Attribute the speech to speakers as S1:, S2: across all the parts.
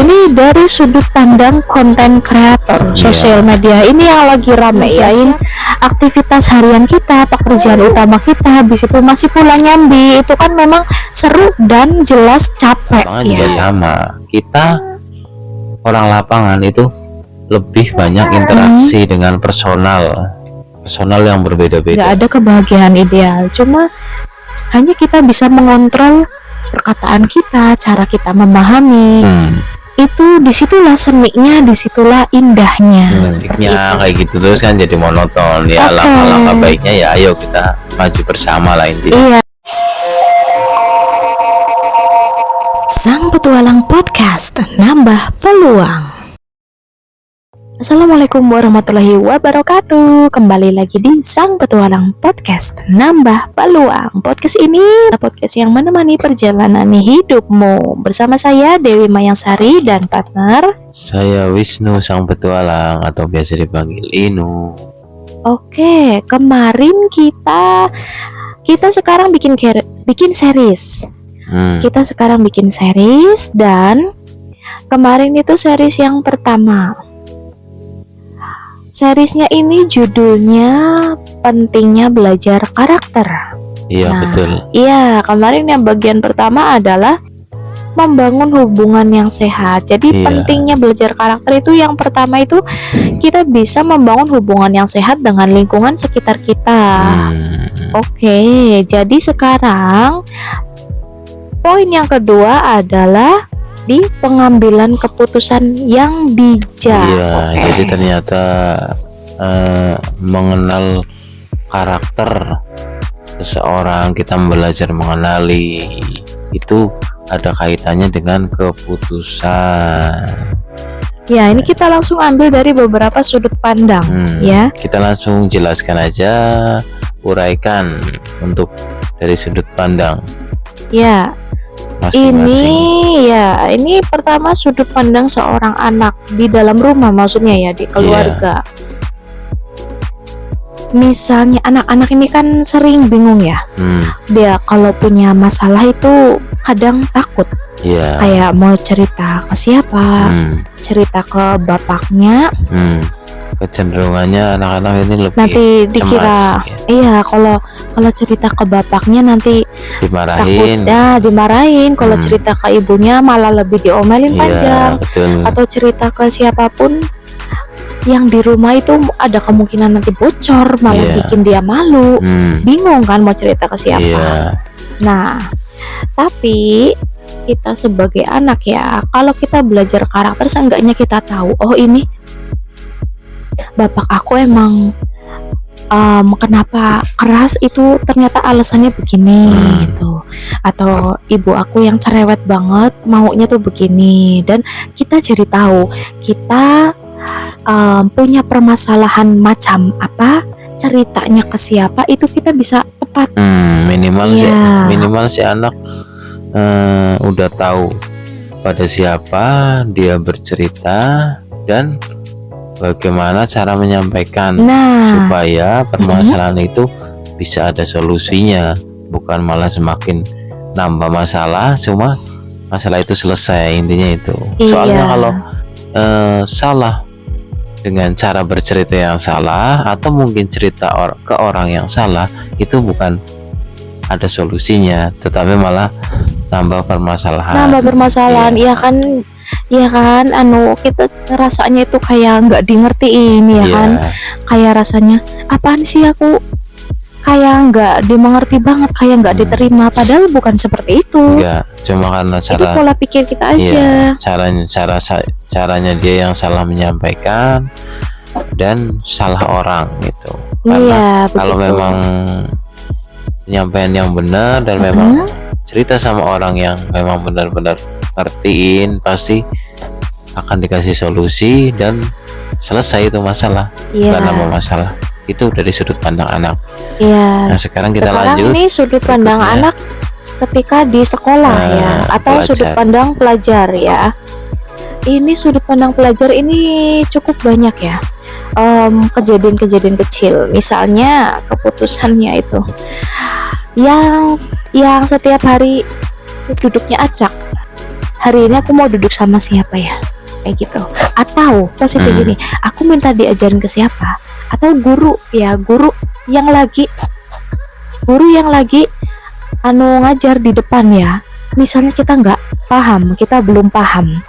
S1: Ini dari sudut pandang konten kreator sosial media ini yang lagi rame ya, ini aktivitas harian kita, pekerjaan utama kita, habis itu masih pulang nyambi, itu kan memang seru dan jelas capek
S2: lapangan juga sama. Kita orang lapangan itu lebih banyak interaksi dengan personal yang
S1: Gak
S2: berbeda-beda.
S1: ada kebahagiaan ideal, cuma hanya kita bisa mengontrol perkataan kita, cara kita memahami. Itu disitulah seninya, disitulah indahnya. Seperti itu.
S2: Kayak gitu terus kan jadi monoton ya. Langkah-langkah baiknya ya ayo kita maju bersama lah intinya.
S1: Iya. Sang Petualang Podcast, nambah peluang. Assalamualaikum warahmatullahi wabarakatuh. Kembali lagi di Sang Petualang Podcast, nambah peluang. Podcast ini adalah podcast yang menemani perjalanan hidupmu. Bersama saya Dewi Mayangsari dan partner
S2: Saya Wisnu Sang Petualang atau biasa dipanggil Inu.
S1: Oke, kemarin kita sekarang bikin series. Kita sekarang bikin series dan kemarin itu series yang pertama. Seriesnya ini judulnya Pentingnya Belajar Karakter.
S2: Iya, betul.
S1: Iya, kemarin yang bagian pertama adalah membangun hubungan yang sehat. Jadi pentingnya belajar karakter itu yang pertama itu kita bisa membangun hubungan yang sehat dengan lingkungan sekitar kita. Oke, jadi sekarang poin yang kedua adalah di pengambilan keputusan yang bijak.
S2: Jadi ternyata mengenal karakter seseorang, kita belajar mengenali itu ada kaitannya dengan keputusan.
S1: Ya, ini kita langsung ambil dari beberapa sudut pandang ya.
S2: Kita langsung jelaskan aja, uraikan untuk dari sudut pandang.
S1: Ya.
S2: Masing-masing.
S1: Ini pertama sudut pandang seorang anak di dalam rumah, maksudnya ya di keluarga. Misalnya anak-anak ini kan sering bingung ya. Dia kalau punya masalah itu kadang takut. Kayak mau cerita ke siapa, cerita ke bapaknya.
S2: Kecenderungannya anak-anak ini lebih
S1: nanti dikira cemas, kalau cerita ke bapaknya nanti
S2: dimarahin.
S1: Dimarahin. Kalau cerita ke ibunya malah lebih diomelin panjang.
S2: Betul.
S1: Atau cerita ke siapapun yang di rumah itu ada kemungkinan nanti bocor, malah bikin dia malu. Bingung kan mau cerita ke siapa. Nah, tapi kita sebagai anak ya, kalau kita belajar karakter seenggaknya kita tahu, oh ini bapak aku emang kenapa keras itu ternyata alasannya begini gitu. Atau ibu aku yang cerewet banget maunya tuh begini. Dan kita jadi tahu kita punya permasalahan macam apa, ceritanya ke siapa itu kita bisa tepat. Minimal si anak udah tahu pada siapa dia bercerita dan bagaimana cara menyampaikan supaya permasalahan itu bisa ada solusinya, bukan malah semakin nambah masalah, cuma masalah itu selesai, intinya itu. Soalnya kalau salah dengan cara bercerita yang salah atau mungkin cerita ke orang yang salah, itu bukan ada solusinya, tetapi malah nambah permasalahan. Iya kan, kita rasanya itu kayak nggak di ngertiin kan, kayak rasanya apaan sih aku, kayak nggak dimengerti banget, kayak nggak diterima, padahal bukan seperti itu.
S2: Enggak, cuma karena
S1: itu pola pikir kita aja.
S2: Caranya dia yang salah menyampaikan dan salah orang gitu. Karena kalau memang penyampaian yang benar dan memang cerita sama orang yang memang benar-benar ngertiin, pasti akan dikasih solusi dan selesai itu masalah. Bukan nambah masalah. Itu dari sudut pandang anak. Nah, sekarang lanjut.
S1: Ini sudut pandang anak ketika di sekolah atau pelajar. Sudut pandang pelajar ya. Ini sudut pandang pelajar ini cukup banyak ya. Kejadian-kejadian kecil, misalnya keputusannya itu yang setiap hari duduknya acak. hari ini aku mau duduk sama siapa ya, kayak gitu. Atau positif ini, aku minta diajarin ke siapa, atau guru yang lagi ngajar di depan ya. Misalnya kita nggak paham, kita belum paham,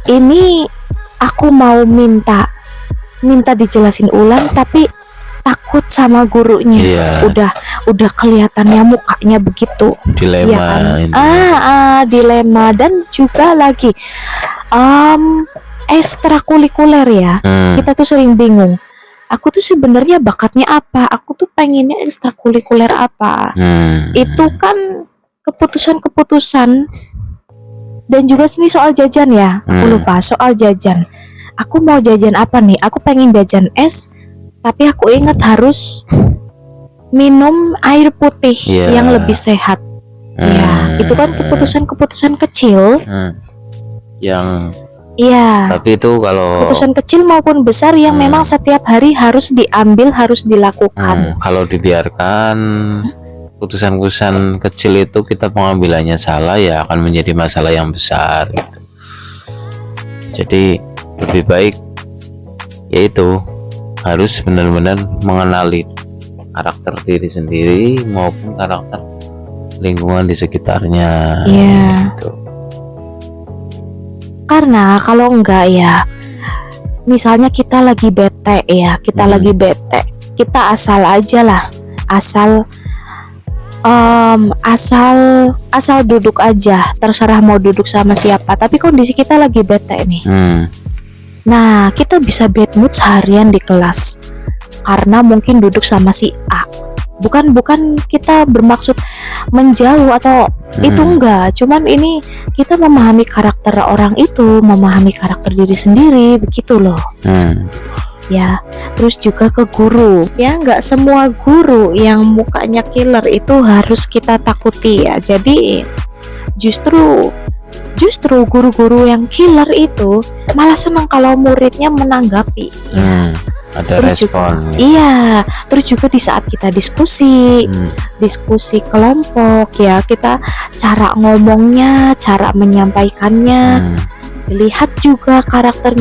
S1: ini aku mau minta dijelasin ulang, tapi takut sama gurunya. Udah kelihatannya mukanya begitu,
S2: dilema
S1: ya kan? Dilema. Dan juga lagi ekstrakurikuler ya. Kita tuh sering bingung, aku tuh sebenarnya bakatnya apa, aku tuh pengennya ekstrakurikuler apa. Itu kan keputusan. Dan juga sini soal jajan ya, aku lupa soal jajan. Aku mau jajan apa nih, aku pengen jajan es, tapi aku ingat harus minum air putih yang lebih sehat. Ya, itu kan keputusan kecil
S2: yang
S1: tapi
S2: itu kalau
S1: keputusan kecil maupun besar yang memang setiap hari harus diambil, harus dilakukan.
S2: Kalau dibiarkan keputusan kecil itu kita pengambilannya salah, ya akan menjadi masalah yang besar gitu. Jadi lebih baik yaitu harus benar-benar mengenali karakter diri sendiri maupun karakter lingkungan di sekitarnya. Gitu. Karena kalau enggak ya, misalnya kita lagi bete ya, kita asal aja lah, asal duduk aja, terserah mau duduk sama siapa, tapi kondisi kita lagi bete nih. Nah, kita bisa bad mood seharian di kelas karena mungkin duduk sama si A. Bukan kita bermaksud menjauh atau itu enggak, cuman ini kita memahami karakter orang itu, memahami karakter diri sendiri, begitu loh. Ya, terus juga ke guru. Ya, nggak semua guru yang mukanya killer itu harus kita takuti ya. Jadi justru guru-guru yang killer itu malah senang kalau muridnya menanggapi. Ada terus respon.
S1: Terus juga di saat kita diskusi kelompok ya, kita cara ngomongnya, cara menyampaikannya, lihat juga karakter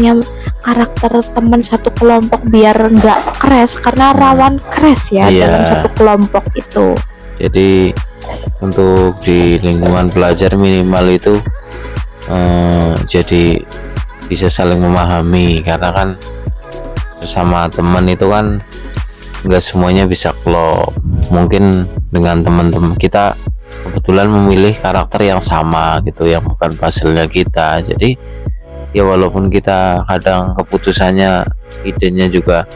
S1: teman satu kelompok biar nggak crash, karena rawan crash ya dalam satu kelompok itu.
S2: Jadi untuk di lingkungan belajar minimal itu jadi bisa saling memahami, karena kan bersama teman itu kan nggak semuanya bisa klop. Mungkin dengan teman-teman kita kebetulan memilih karakter yang sama gitu, yang bukan puzzle-nya kita. Jadi ya walaupun kita kadang keputusannya, idenya juga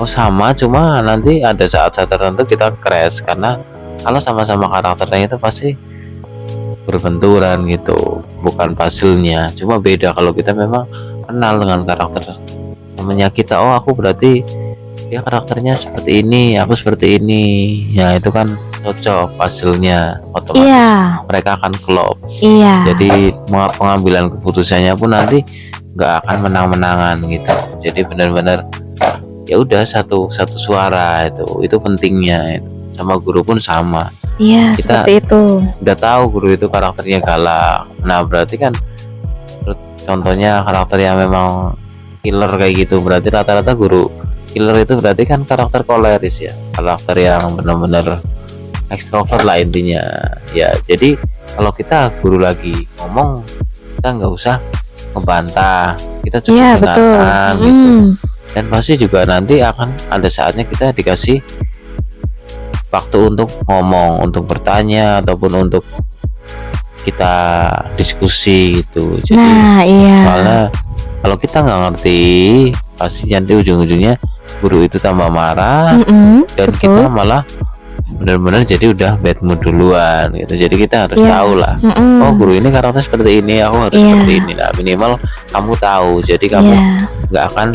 S2: sama, cuma nanti ada saat-saat tertentu kita crash, karena kalau sama-sama karakternya itu pasti berbenturan gitu, bukan puzzle-nya. Cuma beda kalau kita memang kenal dengan karakter temennya kita, aku berarti dia karakternya seperti ini, aku seperti ini, ya itu kan cocok puzzle-nya, otomatis mereka akan klop. Jadi pengambilan keputusannya pun nanti nggak akan menang-menangan gitu. Jadi benar-benar ya udah satu suara, itu pentingnya itu. Sama guru pun sama. Kita
S1: seperti itu.
S2: Udah tahu guru itu karakternya galak, nah berarti kan contohnya karakter yang memang killer kayak gitu, berarti rata-rata guru killer itu berarti kan karakter koleris ya, karakter yang benar-benar ekstrovert lah intinya ya. Jadi kalau kita guru lagi ngomong, kita nggak usah ngebantah, kita cukup dengarkan gitu. Dan pasti juga nanti akan ada saatnya kita dikasih waktu untuk ngomong, untuk bertanya, ataupun untuk kita diskusi gitu. Jadi soalnya kalau kita nggak ngerti, pasti nanti ujung-ujungnya guru itu tambah marah, dan kita malah benar-benar jadi udah bad mood duluan gitu. Jadi kita harus tahu lah, oh guru ini karakter seperti ini, aku harus seperti ini. Nah minimal kamu tahu, jadi kamu nggak akan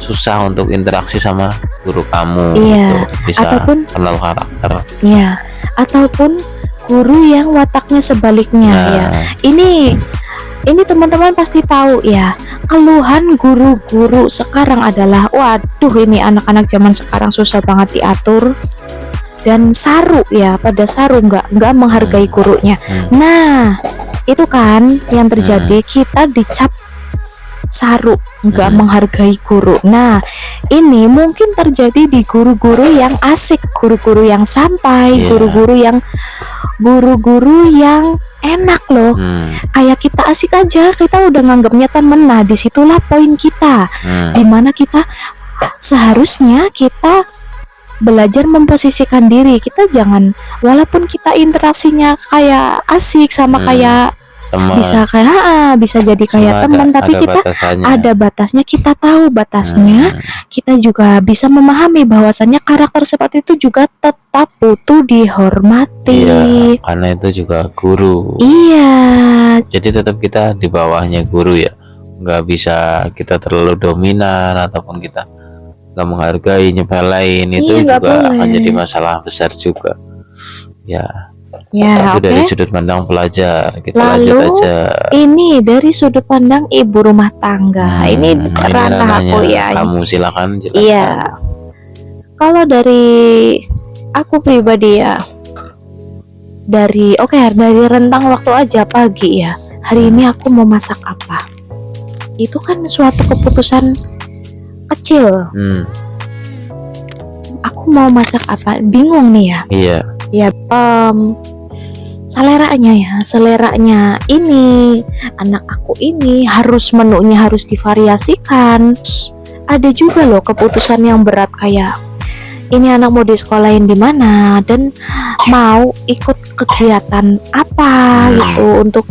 S2: susah untuk interaksi sama guru kamu gitu. Bisa kenal karakter.
S1: Ataupun guru yang wataknya sebaliknya ya. Ini teman-teman pasti tahu ya, keluhan guru-guru sekarang adalah, waduh ini anak-anak zaman sekarang susah banget diatur, dan saru ya, pada saru nggak menghargai gurunya. Nah itu kan yang terjadi, kita dicap saru, nggak menghargai guru. Nah, ini mungkin terjadi di guru-guru yang asik, guru-guru yang santai,
S2: Iya.
S1: guru-guru yang enak loh. Kayak kita asik aja, kita udah nganggapnya temen. Nah, disitulah poin kita, dimana kita seharusnya kita belajar memposisikan diri. Kita jangan, walaupun kita interaksinya kayak asik sama kayak
S2: Teman.
S1: bisa jadi kayak teman, tapi kita
S2: batasannya.
S1: ada batasnya, kita tahu batasnya. Kita juga bisa memahami bahwasannya karakter seperti itu juga tetap butuh dihormati.
S2: Iya, karena itu juga guru.
S1: Iya.
S2: Jadi tetap kita di bawahnya guru ya, nggak bisa kita terlalu dominan ataupun kita nggak menghargai, nyepelein, itu
S1: Iya, nggak
S2: juga akan
S1: boleh.
S2: jadi masalah besar juga ya.
S1: Ya,
S2: Itu
S1: oke.
S2: dari sudut pandang pelajar. Kita
S1: Lalu,
S2: lanjut aja.
S1: Ini dari sudut pandang ibu rumah tangga. Ini ranah aku ya.
S2: Kamu silakan jelaskan.
S1: Iya. Kalau dari aku pribadi ya, dari rentang waktu aja pagi ya. Hari ini aku mau masak apa? Itu kan suatu keputusan kecil. Aku mau masak apa? Bingung nih ya.
S2: Iya.
S1: Ya, seleranya ini, anak aku ini harus menunya harus divariasikan. Ada juga loh keputusan yang berat kayak ini anak mau disekolahin di mana dan mau ikut kegiatan apa gitu untuk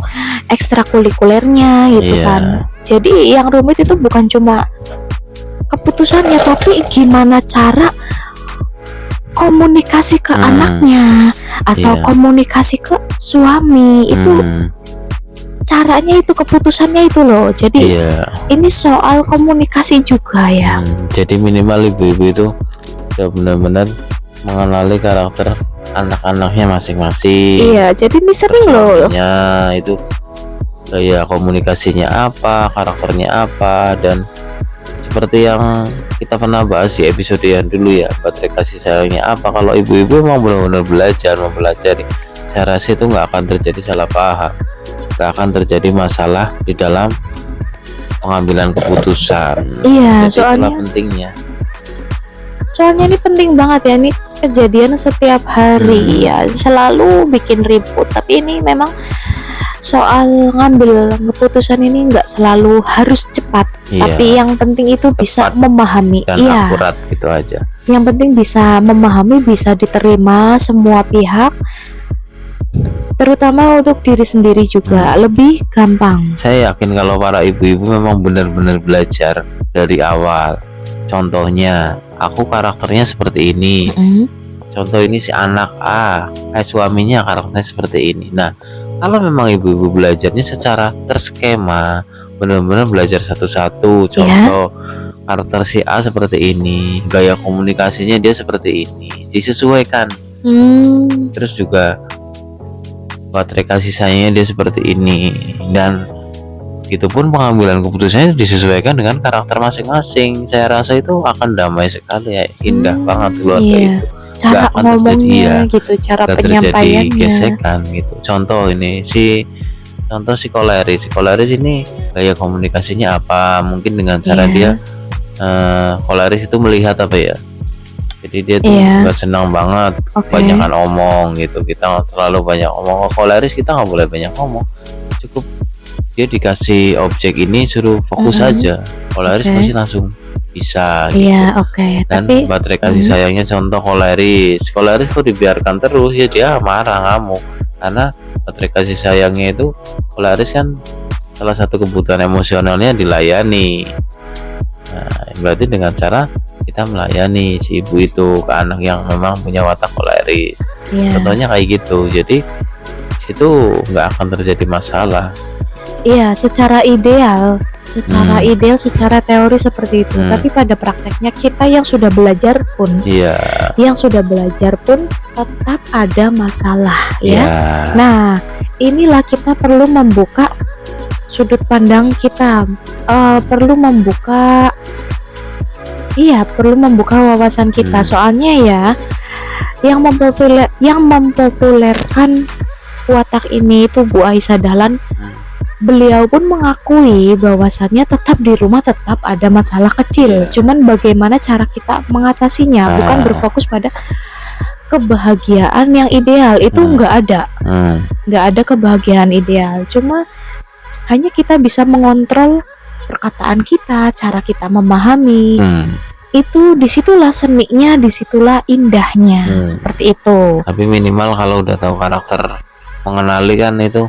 S1: ekstrakurikulernya gitu
S2: Iya.
S1: kan. Jadi yang rumit itu bukan cuma keputusannya, tapi gimana cara komunikasi ke anaknya atau
S2: Iya.
S1: komunikasi ke suami. Itu caranya, itu keputusannya itu loh. Jadi
S2: Iya.
S1: ini soal komunikasi juga ya.
S2: Jadi minimal ibu-ibu itu udah benar-benar mengenali karakter anak-anaknya masing-masing.
S1: Iya, jadi ini sering loh.
S2: Suaminya itu gaya komunikasinya apa, karakternya apa, dan seperti yang kita pernah bahas di episode yang dulu ya, baterai kasih sayangnya apa. Kalau ibu-ibu emang benar-benar belajar mempelajari, saya rasa itu nggak akan terjadi salah paham, nggak akan terjadi masalah di dalam pengambilan keputusan.
S1: Iya,
S2: Jadi itulah pentingnya.
S1: soalnya ini penting banget ya, ini kejadian setiap hari ya, selalu bikin ribut. Tapi ini memang soal ngambil keputusan ini nggak selalu harus cepat,
S2: Iya.
S1: tapi yang penting itu bisa
S2: Tepat
S1: memahami.
S2: Dan
S1: Iya,
S2: akurat gitu aja.
S1: yang penting bisa memahami, bisa diterima semua pihak, terutama untuk diri sendiri juga lebih gampang.
S2: Saya yakin kalau para ibu-ibu memang benar-benar belajar dari awal. Contohnya, aku karakternya seperti ini. Contoh ini si anak suaminya karakternya seperti ini. Nah, kalau memang ibu-ibu belajarnya secara terskema, benar-benar belajar satu-satu. Contoh karakter si A seperti ini, gaya komunikasinya dia seperti ini, disesuaikan. Terus juga baterai kasih sayangnya dia seperti ini, dan itu pun pengambilan keputusannya disesuaikan dengan karakter masing-masing. Saya rasa itu akan damai sekali ya, indah banget keluarga itu.
S1: Cara
S2: Nggak akan
S1: ngomongnya gitu, cara
S2: nggak terjadi
S1: penyampaiannya.
S2: gesekan gitu. Contoh ini si koleris ini gaya komunikasinya apa, mungkin dengan cara dia koleris itu melihat apa ya, jadi dia tuh nggak senang banyak banyakan omong gitu. Kita nggak terlalu banyak omong. Koleris kita nggak boleh banyak omong, cukup dia dikasih objek ini suruh fokus aja. Koleris pasti langsung bisa gitu.
S1: Iya,
S2: Dan
S1: tapi
S2: baterai kasih sayangnya contoh koleris kok dibiarkan terus ya dia marah, ngamuk, karena baterai kasih sayangnya itu koleris kan salah satu kebutuhan emosionalnya dilayani. Nah, berarti dengan cara kita melayani si ibu itu ke anak yang memang punya watak koleris. Contohnya kayak gitu. Jadi situ nggak akan terjadi masalah.
S1: Iya, secara ideal, secara teori seperti itu. Tapi pada prakteknya kita yang sudah belajar pun, tetap ada masalah ya. Nah, inilah kita perlu membuka sudut pandang kita, perlu membuka wawasan kita. Soalnya ya, yang mempopulerkan watak ini itu Bu Aisyah Dahlan, beliau pun mengakui bahwasannya tetap di rumah tetap ada masalah kecil, cuman bagaimana cara kita mengatasinya, bukan berfokus pada kebahagiaan yang ideal. Itu nggak ada kebahagiaan ideal, cuma hanya kita bisa mengontrol perkataan kita, cara kita memahami. Itu disitulah seninya, disitulah indahnya. Seperti itu.
S2: Tapi minimal kalau udah tahu karakter, mengenali kan itu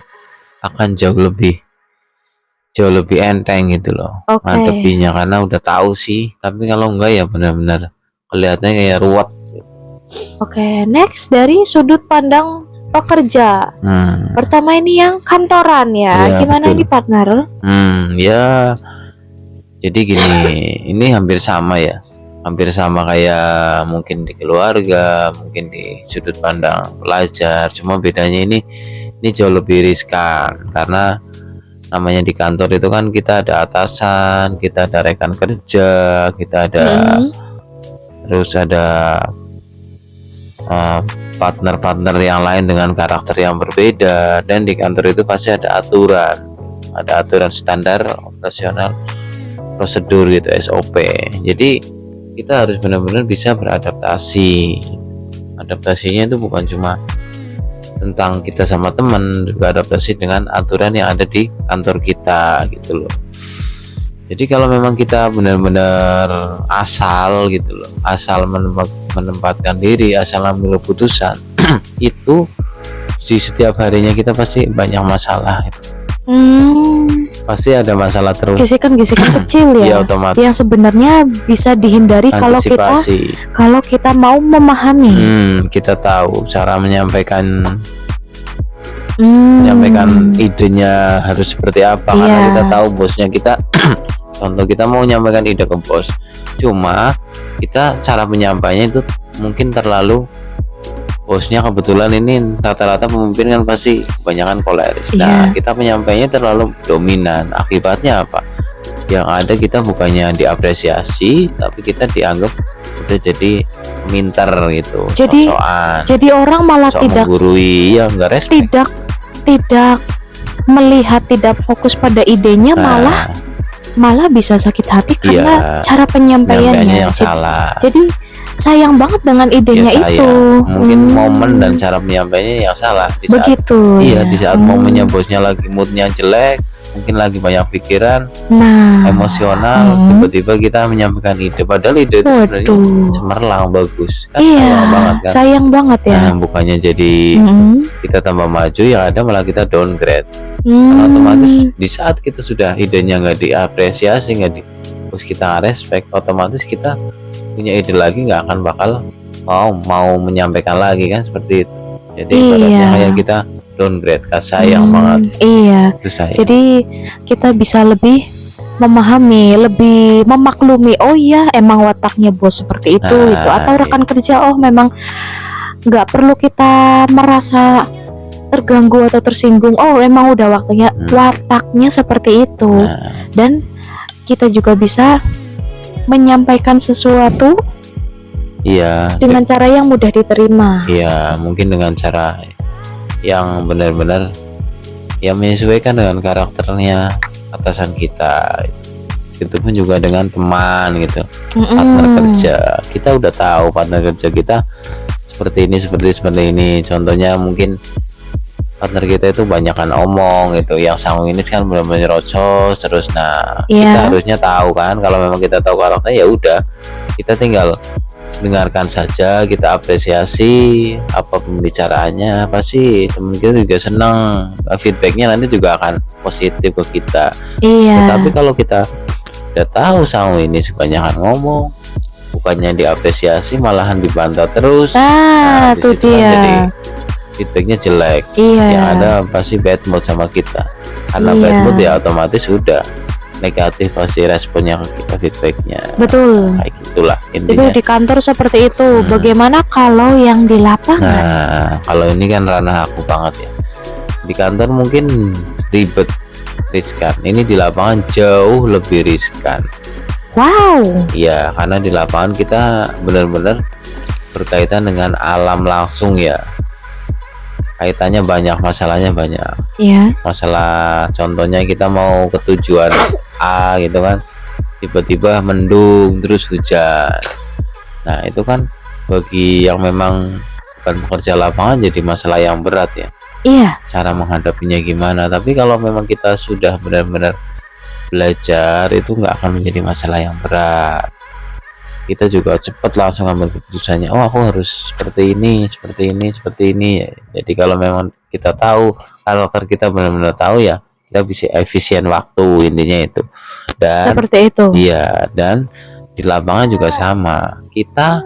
S2: akan jauh lebih enteng gitu loh ngadepinya, karena udah tahu sih. Tapi kalau enggak ya benar-benar kelihatannya kayak ruwet.
S1: Next dari sudut pandang pekerja. Pertama ini yang kantoran ya. Gimana
S2: betul.
S1: ini partner?
S2: Ya jadi gini, ini hampir sama kayak mungkin di keluarga, mungkin di sudut pandang pelajar. Cuma bedanya ini jauh lebih riskan, karena namanya di kantor itu kan kita ada atasan, kita ada rekan kerja, kita ada terus ada partner-partner yang lain dengan karakter yang berbeda. Dan di kantor itu pasti ada aturan standar operasional, prosedur gitu, SOP. Jadi kita harus benar-benar bisa beradaptasi. Adaptasinya itu bukan cuma tentang kita sama teman, juga adaptasi dengan aturan yang ada di kantor kita gitu loh. Jadi kalau memang kita benar-benar asal gitu loh, asal menempatkan diri, asal ambil keputusan itu di setiap harinya kita pasti banyak masalah gitu. Pasti ada masalah terus.
S1: Gesekan-gesekan kecil ya,
S2: otomatis.
S1: Yang sebenarnya bisa dihindari kalau kita mau memahami.
S2: Kita tahu cara menyampaikan idenya harus seperti apa, karena kita tahu bosnya kita. Contoh kita mau menyampaikan ide ke bos, cuma kita cara menyampaikannya itu mungkin terlalu, bosnya kebetulan ini rata-rata pemimpin kan pasti kebanyakan koleris. Nah, kita penyampaiannya terlalu dominan. Akibatnya apa? Yang ada kita bukannya diapresiasi, tapi kita dianggap udah jadi pintar gitu.
S1: Jadi orang malah tidak
S2: menggurui, nggak respect.
S1: Tidak melihat, tidak fokus pada idenya, malah bisa sakit hati karena cara penyampaiannya
S2: yang salah.
S1: Jadi sayang banget dengan idenya itu.
S2: Mungkin momen dan cara menyampaikannya yang salah. Begitu. Di saat momennya bosnya lagi moodnya jelek, mungkin lagi banyak pikiran, emosional, tiba-tiba kita menyampaikan ide, padahal ide itu sebenarnya cemerlang, bagus. Kan sayang banget kan.
S1: Sayang banget ya.
S2: Bukannya jadi kita tambah maju, yang ada malah kita downgrade. Karena otomatis di saat kita sudah idenya nggak diapresiasi, terus kita respect, otomatis kita punya ide lagi, nggak akan bakal mau menyampaikan lagi kan, seperti itu. Jadi ibaratnya kayak kita downgrade, sayang banget. Itu sayang.
S1: Jadi kita bisa lebih memahami, lebih memaklumi. Oh iya, emang wataknya bos seperti itu, atau rekan kerja. Oh memang nggak perlu kita merasa terganggu atau tersinggung. Oh emang udah waktunya, wataknya seperti itu. Dan kita juga bisa menyampaikan sesuatu dengan cara yang mudah diterima.
S2: Mungkin dengan cara yang benar-benar menyesuaikan dengan karakternya atasan kita. Itu pun juga dengan teman gitu, partner kerja. Kita udah tahu partner kerja kita seperti ini. Contohnya mungkin partner kita itu banyakan omong gitu, yang sanguinis kan benar-benar nyerocos terus. Kita harusnya tahu kan, kalau memang kita tahu karakternya, ya udah kita tinggal dengarkan saja, kita apresiasi apa pembicaraannya, pasti teman kita juga senang, feedbacknya nanti juga akan positif ke kita. Tapi kalau kita udah tahu sanguinis, kebanyakan ngomong, bukannya diapresiasi malahan dibantah terus,
S1: itu dia.
S2: Kan jadi feedbacknya jelek, yang ada pasti bad mood sama kita. Karena bad mood ya otomatis udah negatif pasti responnya ke kita, feedbacknya.
S1: Betul.
S2: Kayak gitulah intinya.
S1: Itu di kantor seperti itu. Bagaimana kalau yang di lapangan?
S2: Nah, kalau ini kan ranah aku banget ya. Di kantor mungkin ribet, riskan. Ini di lapangan jauh lebih riskan.
S1: Wow.
S2: Iya, karena di lapangan kita benar-benar berkaitan dengan alam langsung ya. kaitannya banyak, masalahnya banyak.
S1: Iya.
S2: Masalah contohnya kita mau ke tujuan A gitu kan, tiba-tiba mendung terus hujan. Nah itu kan bagi yang memang bukan pekerja lapangan jadi masalah yang berat ya,
S1: Iya.
S2: cara menghadapinya gimana. Tapi kalau memang kita sudah benar-benar belajar, itu nggak akan menjadi masalah yang berat. Kita juga cepat langsung ambil keputusannya, oh aku harus seperti ini, seperti ini, seperti ini. Jadi kalau memang kita tahu, karakter kita benar-benar tahu ya, kita bisa efisien waktu, intinya itu. Dan
S1: Seperti itu.
S2: iya, dan di lapangan juga sama. Kita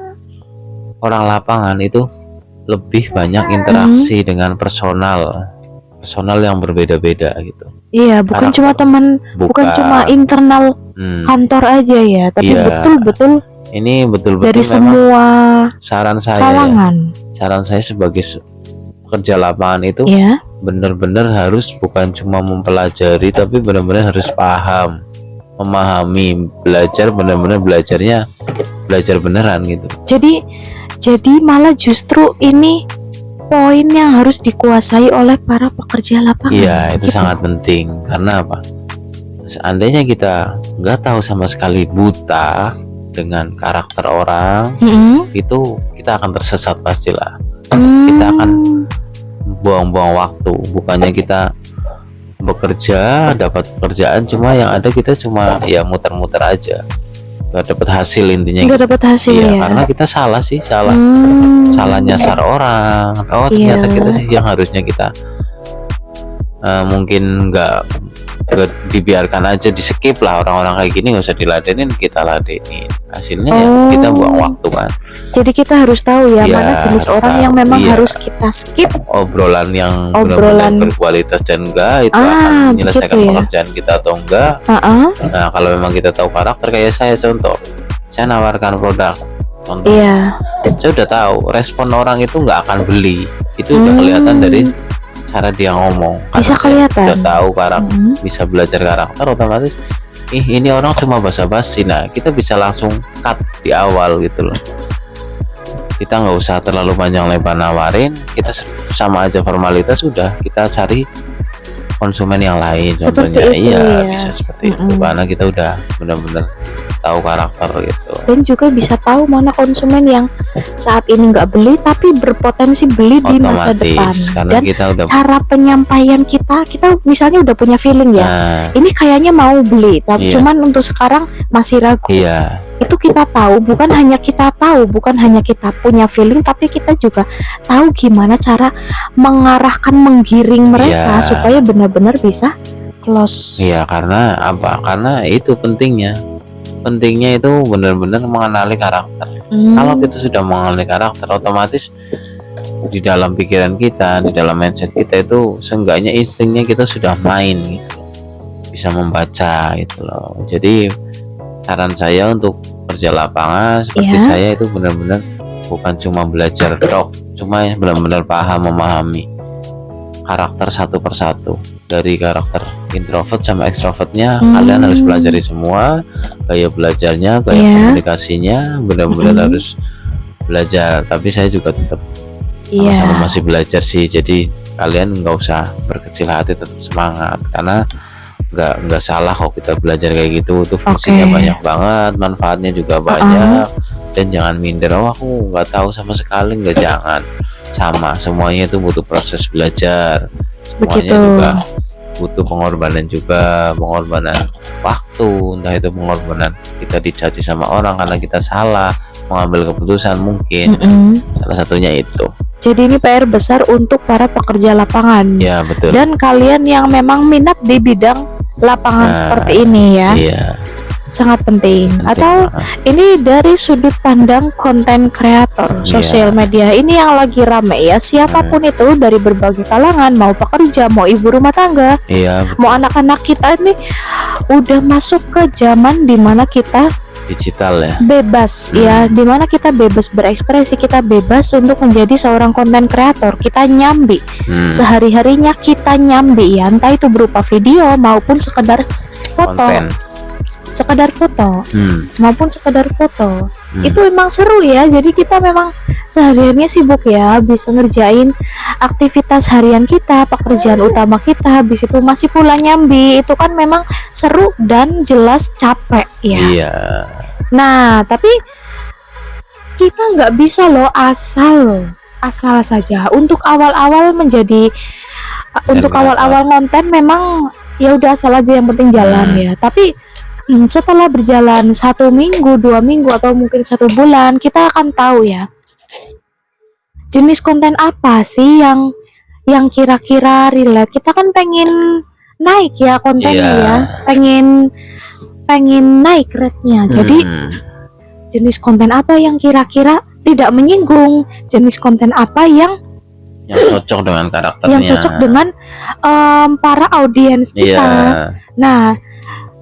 S2: orang lapangan itu lebih banyak interaksi dengan personal yang berbeda-beda gitu.
S1: Iya, bukan
S2: Karakter.
S1: cuma teman, bukan cuma internal kantor aja ya, tapi
S2: Iya.
S1: betul-betul
S2: Ini betul-betul
S1: dari
S2: memang
S1: semua
S2: saran saya ya.
S1: kalangan.
S2: Saran saya sebagai pekerja lapangan itu
S1: Ya.
S2: benar-benar harus bukan cuma mempelajari, tapi benar-benar harus paham, memahami, belajar, benar-benar belajar beneran gitu.
S1: Jadi malah justru ini poin yang harus dikuasai oleh para pekerja lapangan.
S2: Iya, itu
S1: gitu.
S2: sangat penting. Karena apa? Seandainya kita nggak tahu sama sekali, buta dengan karakter orang, itu kita akan tersesat pastilah. Kita akan buang-buang waktu. Bukannya kita bekerja, dapat pekerjaan, cuma yang ada kita cuma ya muter-muter aja, nggak dapat hasil intinya.
S1: Nggak dapat hasil
S2: Iya,
S1: ya.
S2: karena kita salah nyasar orang. Oh ternyata
S1: Iya.
S2: kita sih yang harusnya kita mungkin nggak dibiarkan aja, di skip lah, orang-orang kayak gini nggak usah diladenin, kita ladenin, hasilnya ya kita buang waktu kan.
S1: Jadi kita harus tahu ya,
S2: Iya,
S1: mana jenis
S2: harus
S1: orang
S2: tahu.
S1: yang memang
S2: Iya.
S1: harus kita skip.
S2: Obrolan yang
S1: Obrolan.
S2: benar-benar berkualitas dan enggak itu akan menyelesaikan
S1: begitu ya.
S2: pekerjaan kita atau enggak. Nah kalau memang kita tahu karakter, kayak saya contoh, saya nawarkan produk contoh,
S1: Iya.
S2: saya udah tahu respon orang itu nggak akan beli, itu udah kelihatan dari cara dia ngomong.
S1: Bisa
S2: Karena saya
S1: kelihatan.
S2: udah tahu karakter, bisa belajar karakter, otomatis ini orang cuma basa-basi. Nah kita bisa langsung cut di awal gitu loh. Kita nggak usah terlalu panjang lebar nawarin, kita sama aja formalitas, udah kita cari konsumen yang lain
S1: Seperti
S2: contohnya.
S1: itu
S2: Iya,
S1: ya.
S2: bisa seperti itu, karena kita udah benar-benar tahu karakter gitu.
S1: Dan juga bisa tahu mana konsumen yang saat ini nggak beli tapi berpotensi beli di masa depan.
S2: Otomatis karena
S1: Dan
S2: kita udah
S1: cara penyampaian kita misalnya udah punya feeling ya,
S2: nah,
S1: ini kayaknya mau beli tapi
S2: Iya.
S1: cuman untuk sekarang masih ragu.
S2: iya,
S1: Itu kita tahu, bukan hanya kita punya feeling, tapi kita juga tahu gimana cara mengarahkan, menggiring mereka
S2: Iya.
S1: supaya benar-benar bisa close.
S2: iya, karena apa? Karena itu pentingnya itu benar-benar mengenali karakter. Kalau kita sudah mengenali karakter, otomatis di dalam pikiran kita, di dalam mindset kita itu seenggaknya instingnya kita sudah main gitu, bisa membaca gitu loh. Jadi saran saya untuk kerja lapangan seperti
S1: Iya.
S2: saya itu benar-benar bukan cuma belajar dok, cuma benar-benar paham, memahami karakter satu persatu, dari karakter introvert sama extrovertnya. Kalian harus pelajari semua, gaya belajarnya, gaya
S1: Iya.
S2: komunikasinya, benar-benar harus belajar. Tapi saya juga tetap sama-sama masih belajar sih, jadi kalian nggak usah berkecil hati, tetap semangat, karena nggak salah kok kita belajar kayak gitu. Itu fungsinya banyak banget, manfaatnya juga banyak. Dan jangan minder, oh aku nggak tahu sama sekali, nggak, jangan. Sama, semuanya itu butuh proses belajar, semuanya
S1: Begitu.
S2: juga butuh pengorbanan waktu, entah itu pengorbanan kita dicaci sama orang karena kita salah mengambil keputusan, mungkin salah satunya itu.
S1: Jadi ini PR besar untuk para pekerja lapangan.
S2: Ya betul.
S1: Dan kalian yang memang minat di bidang lapangan seperti ini ya,
S2: Iya,
S1: sangat penting.
S2: penting
S1: Atau
S2: banget.
S1: ini dari sudut pandang konten kreator sosial media ini yang lagi rame ya, siapapun itu dari berbagai kalangan, mau pekerja, mau ibu rumah tangga,
S2: Iya, betul.
S1: mau anak-anak kita ini udah masuk ke zaman dimana kita
S2: Digital ya.
S1: bebas ya, dimana kita bebas berekspresi, kita bebas untuk menjadi seorang konten kreator. Kita nyambi sehari-harinya, kita nyambi ya, entah itu berupa video maupun sekedar foto.
S2: Konten.
S1: sekedar foto maupun sekedar foto.
S2: Hmm.
S1: Itu emang seru ya. Jadi kita memang sehariannya sibuk ya, bisa ngerjain aktivitas harian kita, pekerjaan utama kita, habis itu masih pula nyambi. Itu kan memang seru dan jelas capek ya.
S2: Iya.
S1: Nah, tapi kita nggak bisa loh asal saja untuk awal-awal menjadi untuk awal-awal konten memang ya udah asal aja, yang penting jalan ya. Tapi setelah berjalan 1 minggu, 2 minggu, atau mungkin 1 bulan, kita akan tahu ya jenis konten apa sih yang kira-kira relate. Kita kan pengen naik ya kontennya ya, pengen naik rate-nya. Jadi jenis konten apa yang kira-kira tidak menyinggung, jenis konten apa yang
S2: cocok dengan karakternya,
S1: yang cocok dengan para audiens kita. Nah,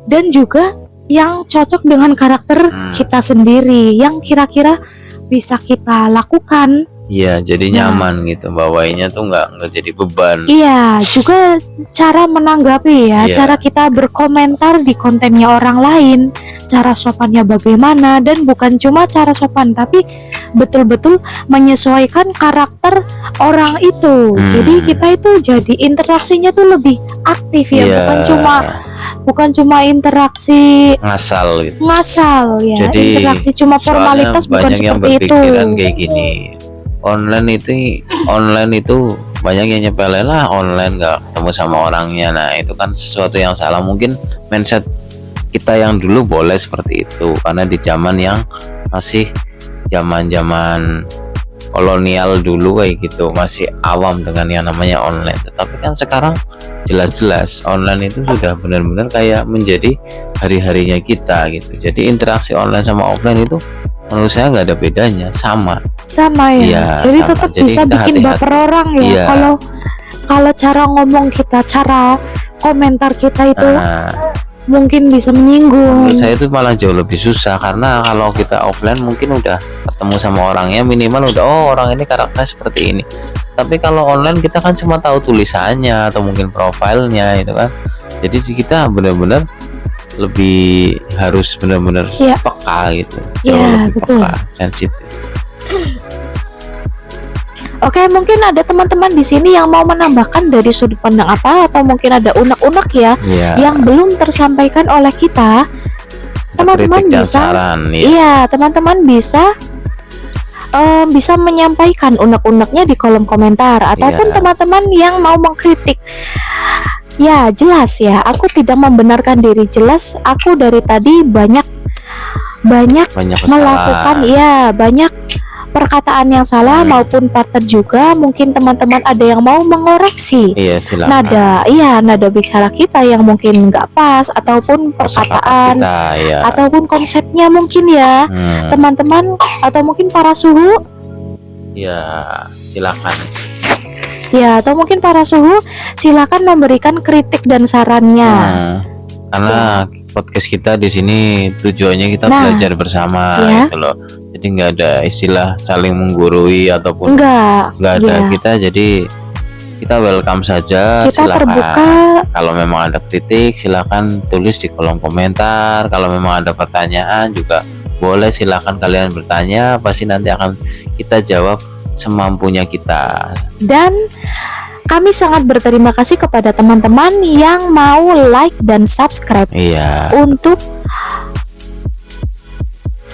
S1: dan juga yang cocok dengan karakter kita sendiri, yang kira-kira bisa kita lakukan.
S2: Iya, jadi nyaman gitu, bawainya tuh nggak jadi beban.
S1: Iya, juga cara menanggapi ya, cara kita berkomentar di kontennya orang lain, cara sopannya bagaimana, dan bukan cuma cara sopan, tapi betul-betul menyesuaikan karakter orang itu. Jadi kita itu jadi interaksinya tuh lebih aktif ya, bukan cuma interaksi
S2: ngasal gitu.
S1: Ngasal ya. Jadi, interaksi cuma formalitas, bukan seperti itu.
S2: Kayak gini. Online itu banyak yang nyepelin lah, online nggak ketemu sama orangnya. Nah, itu kan sesuatu yang salah. Mungkin mindset kita yang dulu boleh seperti itu karena di zaman yang masih zaman kolonial dulu kayak gitu, masih awam dengan yang namanya online. Tetapi kan sekarang jelas-jelas online itu sudah benar-benar kayak menjadi hari-harinya kita gitu. Jadi interaksi online sama offline itu menurut saya nggak ada bedanya, sama ya.
S1: Jadi tetap bisa bikin baper orang ya. Kalau cara ngomong kita, cara komentar kita itu mungkin bisa menyinggung.
S2: Menurut saya itu malah jauh lebih susah, karena kalau kita offline mungkin udah ketemu sama orangnya, minimal udah orang ini karakternya seperti ini. Tapi kalau online kita kan cuma tahu tulisannya atau mungkin profilnya itu kan. Jadi kita benar-benar lebih harus benar-benar peka gitu, jauh lebih peka, sensitif.
S1: Oke, mungkin ada teman-teman di sini yang mau menambahkan dari sudut pandang apa, atau mungkin ada unek-unek ya yang belum tersampaikan oleh kita. Teman-teman bisa, teman-teman bisa menyampaikan unek-uneknya di kolom komentar, ataupun teman-teman yang mau mengkritik. Ya, jelas ya, aku tidak membenarkan diri, jelas aku dari tadi banyak melakukan banyak perkataan yang salah maupun partner juga. Mungkin teman-teman ada yang mau mengoreksi nada bicara kita yang mungkin nggak pas, ataupun perkataan ataupun konsepnya mungkin ya teman-teman, atau mungkin para suhu
S2: silakan
S1: atau mungkin para suhu silakan memberikan kritik dan sarannya.
S2: Karena podcast kita di sini tujuannya kita belajar bersama gitu loh. Jadi nggak ada istilah saling menggurui ataupun nggak ada. Jadi kita welcome saja.
S1: Kita
S2: silakan
S1: terbuka.
S2: Kalau memang ada kritik silakan tulis di kolom komentar. Kalau memang ada pertanyaan juga boleh, silakan kalian bertanya. Pasti nanti akan kita jawab semampunya kita.
S1: Dan kami sangat berterima kasih kepada teman-teman yang mau like dan subscribe untuk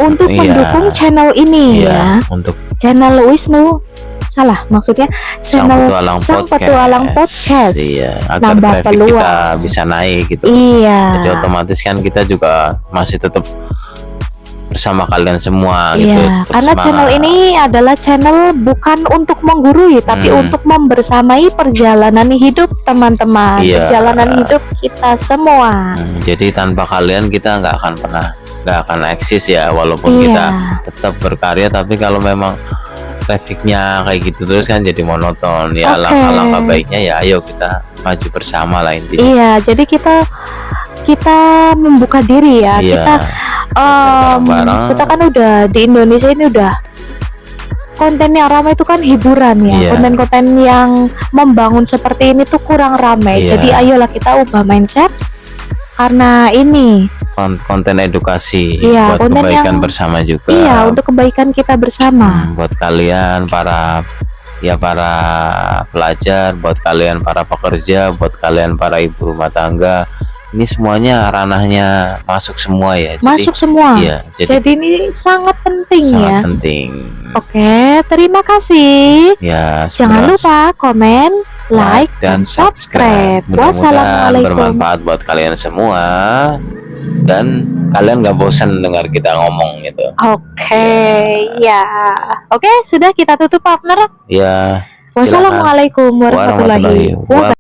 S1: mendukung channel ini
S2: untuk
S1: channel Wisnu, maksudnya channel Sang Petualang Podcast.
S2: Agar nambah peluang kita bisa naik gitu. Jadi otomatis kan kita juga masih tetap bersama kalian semua gitu.
S1: Karena channel ini adalah channel bukan untuk menggurui, tapi untuk membersamai perjalanan hidup teman-teman, perjalanan hidup kita semua.
S2: Jadi tanpa kalian kita nggak akan eksis ya, walaupun kita tetap berkarya, tapi kalau memang trafficnya kayak gitu terus kan jadi monoton ya. Langkah-langkah baiknya ya ayo kita maju bersama lah intinya. Jadi kita membuka diri ya.
S1: Kita kan udah di Indonesia ini udah konten yang ramai itu kan hiburan ya. Konten-konten yang membangun seperti ini tuh kurang ramai. Jadi ayolah kita ubah mindset, karena ini
S2: konten edukasi
S1: Iya,
S2: buat
S1: konten
S2: kebaikan
S1: yang
S2: bersama juga.
S1: iya, untuk kebaikan kita bersama.
S2: Buat kalian para pelajar, buat kalian para pekerja, buat kalian para ibu rumah tangga, ini semuanya ranahnya masuk semua ya.
S1: Masuk semua.
S2: Iya,
S1: Jadi ini sangat penting
S2: sangat
S1: ya.
S2: penting.
S1: Oke, terima kasih.
S2: Ya,
S1: Jangan lupa komen, like, dan subscribe.
S2: Mudah-mudahan
S1: Wassalamualaikum.
S2: bermanfaat buat kalian semua dan kalian gak bosan dengar kita ngomong gitu.
S1: Oke, ya. Oke, sudah kita tutup partner.
S2: Ya.
S1: Wassalamualaikum warahmatullahi wabarakatuh.